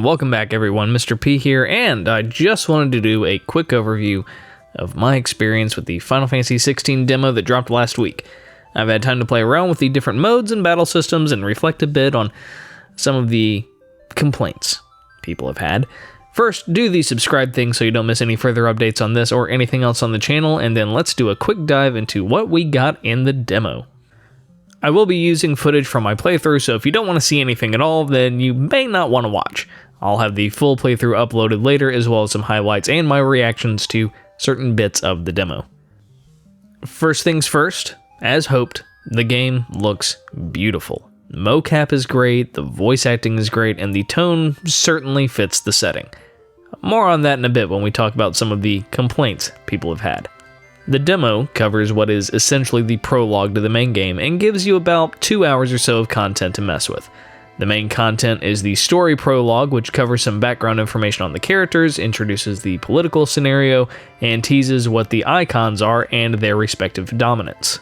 Welcome back everyone, Mr. P here, and I just wanted to do a quick overview of my experience with the Final Fantasy XVI Demo that dropped last week. I've had time to play around with the different modes and battle systems and reflect a bit on some of the complaints people have had. First, do the subscribe thing so you don't miss any further updates on this or anything else on the channel, and then let's do a quick dive into what we got in the demo. I will be using footage from my playthrough, so if you don't want to see anything at all, then you may not want to watch. I'll have the full playthrough uploaded later, as well as some highlights and my reactions to certain bits of the demo. First things first, as hoped, the game looks beautiful. Mocap is great, the voice acting is great, and the tone certainly fits the setting. More on that in a bit when we talk about some of the complaints people have had. The demo covers what is essentially the prologue to the main game and gives you about 2 hours or so of content to mess with. The main content is the story prologue, which covers some background information on the characters, introduces the political scenario, and teases what the icons are and their respective dominance.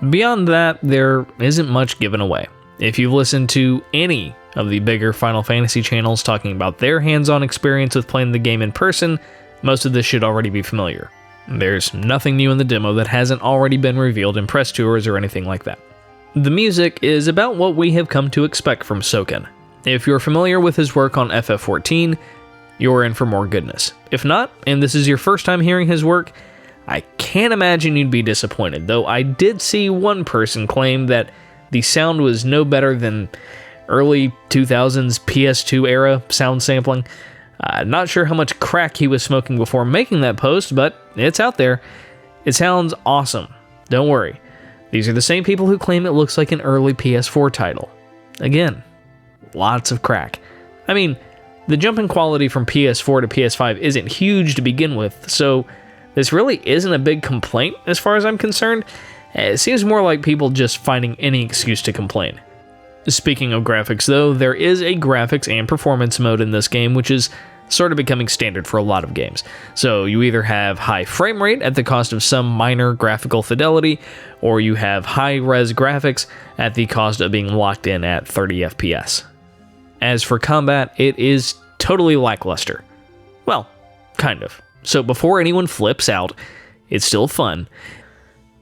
Beyond that, there isn't much given away. If you've listened to any of the bigger Final Fantasy channels talking about their hands-on experience with playing the game in person, most of this should already be familiar. There's nothing new in the demo that hasn't already been revealed in press tours or anything like that. The music is about what we have come to expect from Soken. If you're familiar with his work on FF14, you're in for more goodness. If not, and this is your first time hearing his work, I can't imagine you'd be disappointed, though I did see one person claim that the sound was no better than early 2000s PS2 era sound sampling. Not sure how much crack he was smoking before making that post, but it's out there. It sounds awesome. Don't worry. These are the same people who claim it looks like an early PS4 title. Again, lots of crack. I mean, the jump in quality from PS4 to PS5 isn't huge to begin with, so this really isn't a big complaint as far as I'm concerned. It seems more like people just finding any excuse to complain. Speaking of graphics though, there is a graphics and performance mode in this game, which is sort of becoming standard for a lot of games. So you either have high frame rate at the cost of some minor graphical fidelity, or you have high-res graphics at the cost of being locked in at 30 FPS. As for combat, it is totally lackluster. Well, kind of. So before anyone flips out, it's still fun.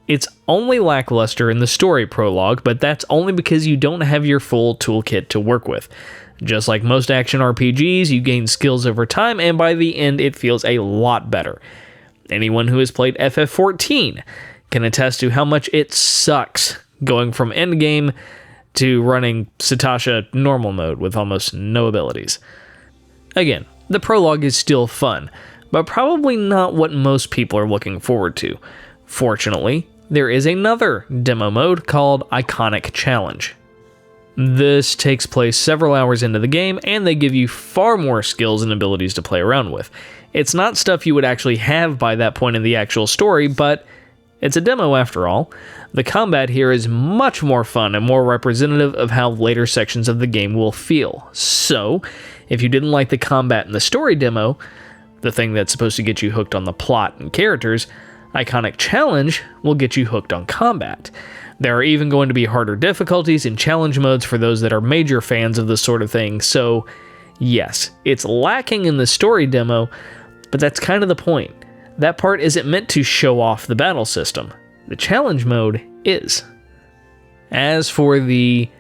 It's only lackluster in the story prologue, but that's only because you don't have your full toolkit to work with. Just like most action RPGs, you gain skills over time, and by the end it feels a lot better. Anyone who has played FF14 can attest to how much it sucks going from endgame to running Satasha normal mode with almost no abilities. Again, the prologue is still fun, but probably not what most people are looking forward to. Fortunately, there is another demo mode called Iconic Challenge. This takes place several hours into the game, and they give you far more skills and abilities to play around with. It's not stuff you would actually have by that point in the actual story, but it's a demo after all. The combat here is much more fun and more representative of how later sections of the game will feel. So, if you didn't like the combat in the story demo, the thing that's supposed to get you hooked on the plot and characters, Iconic Challenge will get you hooked on combat. There are even going to be harder difficulties and challenge modes for those that are major fans of this sort of thing, so yes, it's lacking in the story demo, but that's kind of the point. That part isn't meant to show off the battle system. The challenge mode is. As for the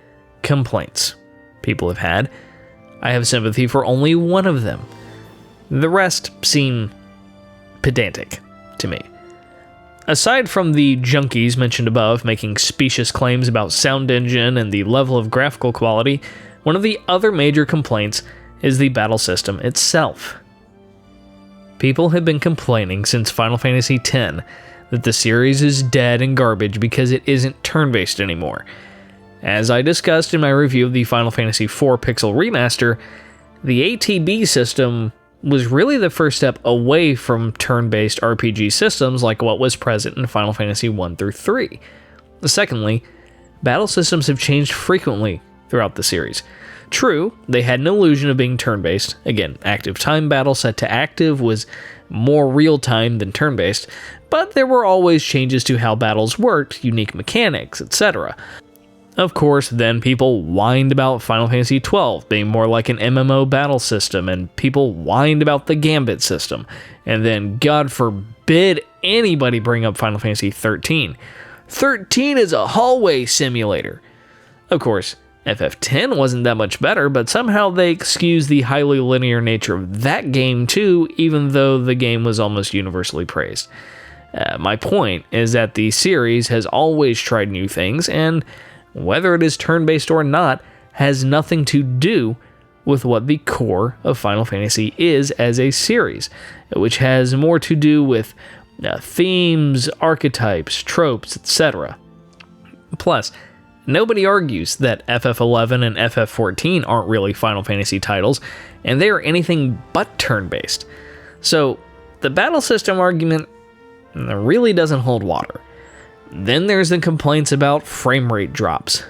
complaints people have had, I have sympathy for only one of them. The rest seem pedantic to me. Aside from the junkies mentioned above making specious claims about sound engine and the level of graphical quality, one of the other major complaints is the battle system itself. People have been complaining since Final Fantasy X that the series is dead and garbage because it isn't turn-based anymore. As I discussed in my review of the Final Fantasy IV Pixel Remaster, the ATB system was really the first step away from turn-based RPG systems like what was present in Final Fantasy 1 through 3. Secondly, battle systems have changed frequently throughout the series. True, they had an illusion of being turn-based. Again, active time battle set to active was more real-time than turn-based, but there were always changes to how battles worked, unique mechanics, etc. Of course, then people whined about Final Fantasy XII being more like an MMO battle system, and people whined about the Gambit system, and then, God forbid, anybody bring up Final Fantasy XIII. 13 is a hallway simulator. Of course, FF10 wasn't that much better, but somehow they excuse the highly linear nature of that game too, even though the game was almost universally praised. My point is that the series has always tried new things, and whether it is turn-based or not, has nothing to do with what the core of Final Fantasy is as a series, which has more to do with themes, archetypes, tropes, etc. Plus, nobody argues that FF11 and FF14 aren't really Final Fantasy titles, and they are anything but turn-based. So, the battle system argument really doesn't hold water. Then there's the complaints about frame rate drops.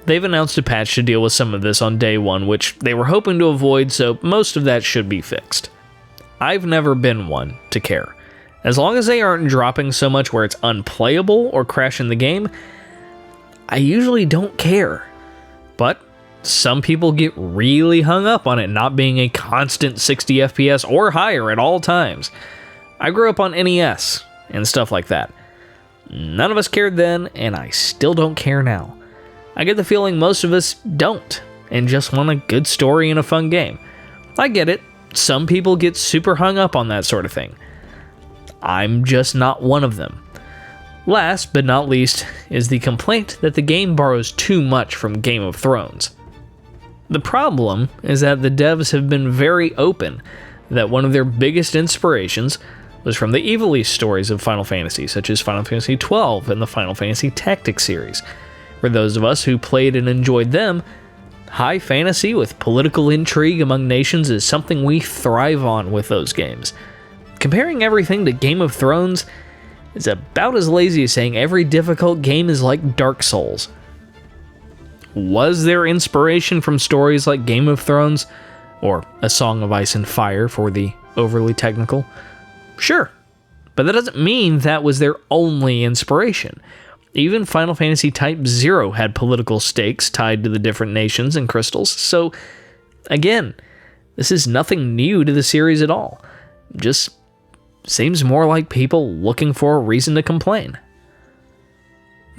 They've announced a patch to deal with some of this on day one, which they were hoping to avoid, so most of that should be fixed. I've never been one to care. As long as they aren't dropping so much where it's unplayable or crashing the game, I usually don't care. But some people get really hung up on it not being a constant 60 FPS or higher at all times. I grew up on NES and stuff like that. None of us cared then, and I still don't care now. I get the feeling most of us don't, and just want a good story and a fun game. I get it, some people get super hung up on that sort of thing. I'm just not one of them. Last but not least is the complaint that the game borrows too much from Game of Thrones. The problem is that the devs have been very open that one of their biggest inspirations was from the Evil East stories of Final Fantasy, such as Final Fantasy XII and the Final Fantasy Tactics series. For those of us who played and enjoyed them, high fantasy with political intrigue among nations is something we thrive on with those games. Comparing everything to Game of Thrones is about as lazy as saying every difficult game is like Dark Souls. Was there inspiration from stories like Game of Thrones, or A Song of Ice and Fire for the overly technical? Sure, but that doesn't mean that was their only inspiration. Even Final Fantasy Type 0 had political stakes tied to the different nations and crystals, so again, this is nothing new to the series at all. Just seems more like people looking for a reason to complain.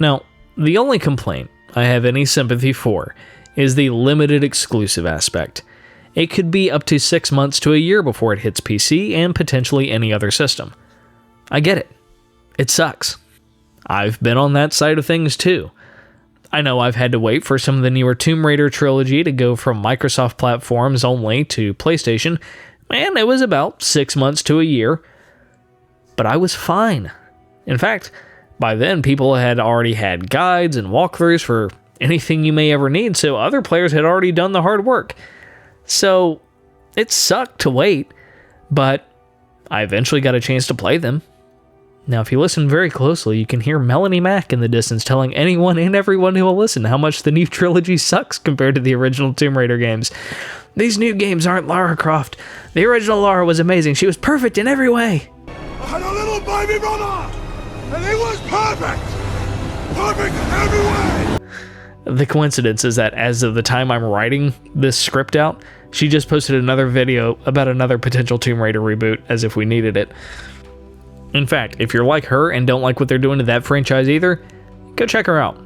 Now, the only complaint I have any sympathy for is the limited exclusive aspect. It could be up to 6 months to a year before it hits PC and potentially any other system. I get it. It sucks. I've been on that side of things too. I know I've had to wait for some of the newer Tomb Raider trilogy to go from Microsoft platforms only to PlayStation, and it was about 6 months to a year. But I was fine. In fact, by then people had already had guides and walkthroughs for anything you may ever need, so other players had already done the hard work. So, it sucked to wait, but I eventually got a chance to play them. Now, if you listen very closely, you can hear Melanie Mack in the distance telling anyone and everyone who will listen how much the new trilogy sucks compared to the original Tomb Raider games. These new games aren't Lara Croft. The original Lara was amazing. She was perfect in every way. I had a little baby brother, and he was perfect. Perfect in every way. The coincidence is that as of the time I'm writing this script out, she just posted another video about another potential Tomb Raider reboot, as if we needed it. In fact, if you're like her and don't like what they're doing to that franchise either, go check her out.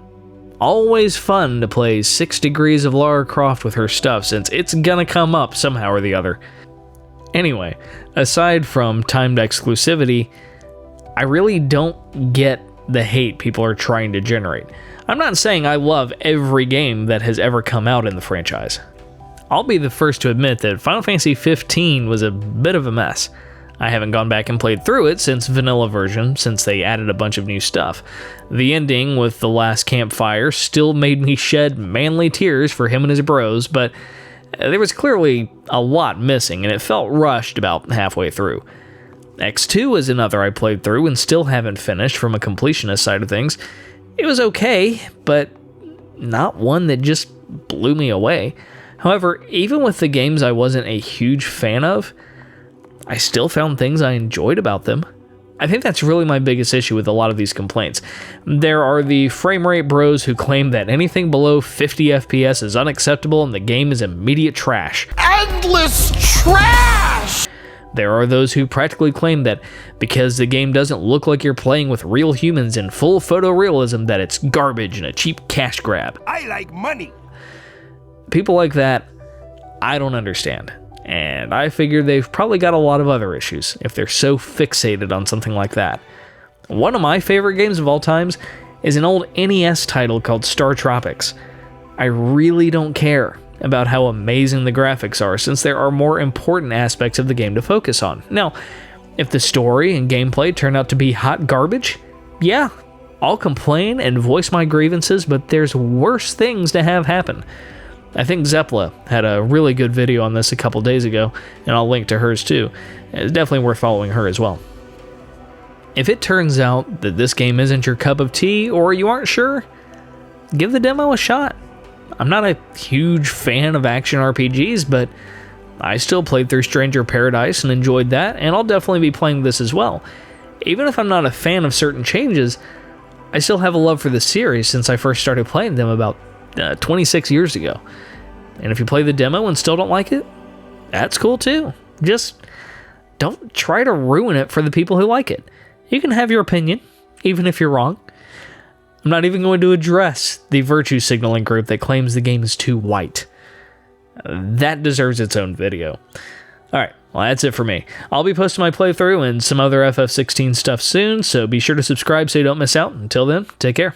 Always fun to play 6 degrees of Lara Croft with her stuff, since it's gonna come up somehow or the other. Anyway, aside from timed exclusivity, I really don't get the hate people are trying to generate. I'm not saying I love every game that has ever come out in the franchise. I'll be the first to admit that Final Fantasy XV was a bit of a mess. I haven't gone back and played through it since vanilla version, since they added a bunch of new stuff. The ending with the last campfire still made me shed manly tears for him and his bros, but there was clearly a lot missing, and it felt rushed about halfway through. X2 is another I played through and still haven't finished from a completionist side of things. It was okay, but not one that just blew me away. However, even with the games I wasn't a huge fan of, I still found things I enjoyed about them. I think that's really my biggest issue with a lot of these complaints. There are the frame rate bros who claim that anything below 50 FPS is unacceptable and the game is immediate trash. Endless trash! There are those who practically claim that because the game doesn't look like you're playing with real humans in full photorealism, that it's garbage and a cheap cash grab. I like money. People like that, I don't understand. And I figure they've probably got a lot of other issues if they're so fixated on something like that. One of my favorite games of all times is an old NES title called Star Tropics. I really don't care about how amazing the graphics are, since there are more important aspects of the game to focus on. Now, if the story and gameplay turn out to be hot garbage, yeah, I'll complain and voice my grievances, but there's worse things to have happen. I think Zeppla had a really good video on this a couple days ago, and I'll link to hers too. It's definitely worth following her as well. If it turns out that this game isn't your cup of tea, or you aren't sure, give the demo a shot. I'm not a huge fan of action RPGs, but I still played through Stranger Paradise and enjoyed that, and I'll definitely be playing this as well. Even if I'm not a fan of certain changes, I still have a love for the series since I first started playing them about 26 years ago. And if you play the demo and still don't like it, that's cool too. Just don't try to ruin it for the people who like it. You can have your opinion, even if you're wrong. I'm not even going to address the virtue signaling group that claims the game is too white. That deserves its own video. Alright, well that's it for me. I'll be posting my playthrough and some other FF16 stuff soon, so be sure to subscribe so you don't miss out. Until then, take care.